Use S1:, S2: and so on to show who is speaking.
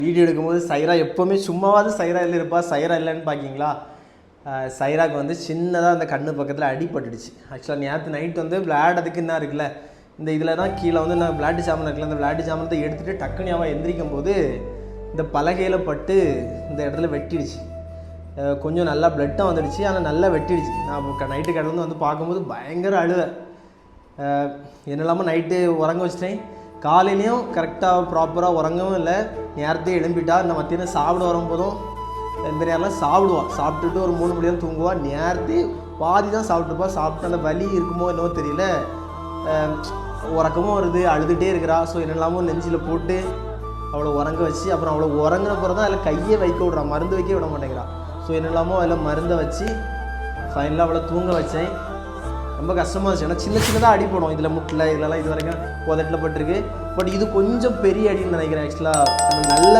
S1: Video எடுக்கும்போது சைரா எப்போவுமே சும்மாவாவது சைரா இல்லை இருப்பா, சைரா இல்லைன்னு பார்க்கிங்களா? சைராக்கு வந்து சின்னதாக அந்த கண்ணு பக்கத்தில் அடிபட்டுடுச்சு. ஆக்சுவலாக நேற்று நைட் வந்து விளையாடுறதுக்கு என்ன இருக்குல்ல, இந்த இதில் தான் கீழே வந்து நான் விளையாட்டு சாமான் இருக்குல்ல, அந்த விளையாட்டு சாமானத்தை எடுத்துகிட்டு டக்குனு அவன் எந்திரிக்கும் போது இந்த பலகையில் பட்டு இந்த இடத்துல வெட்டிடுச்சு. கொஞ்சம் நல்லா பிளட்டாக வந்துடுச்சு, ஆனால் நல்லா வெட்டிடுச்சு. நான் நைட்டு கடந்து வந்து பார்க்கும்போது பயங்கர அழுவை. என்னெல்லாமல் நைட்டு உறங்க வச்சிட்டேன். காலையிலையும் கரெக்டாக ப்ராப்பராக உறங்கவும் இல்லை, நேரத்தையும் எழும்பிட்டா. இந்த மத்தியானம் சாப்பிட வரும்போதும் இந்த நேரம்லாம் சாப்பிடுவாள், சாப்பிட்டுட்டு ஒரு 3 மணி நேரம் தூங்குவாள். நேரத்தை பாதி தான் சாப்பிட்டுருப்பா. சாப்பிட்டு அந்த வலி இருக்குமோ என்னவோ தெரியல, உறக்கமும் வருது, அழுதுகிட்டே இருக்கிறா. ஸோ என்னெல்லாமோ நெஞ்சில் போட்டு அவளை உறங்க வச்சு, அப்புறம் அவளை உறங்கின பிறகு தான் அதில் கையை வைக்க விட்றா, மருந்து வைக்க விட மாட்டேங்கிறா. ஸோ என்னெல்லாமோ அதில் மருந்தை வச்சு ஃபைனலாக அவளை தூங்க வச்சேன். ரொம்ப கஷ்டமாக இருந்துச்சு. ஏன்னா சின்ன சின்னதாக அடிப்படும் இதில், முட்டில் இதெல்லாம் இது வரைக்கும் உதட்டில் பட்டிருக்கு. பட் இது கொஞ்சம் பெரிய அடின்னு நினைக்கிறேன். ஆக்சுவலாக நல்ல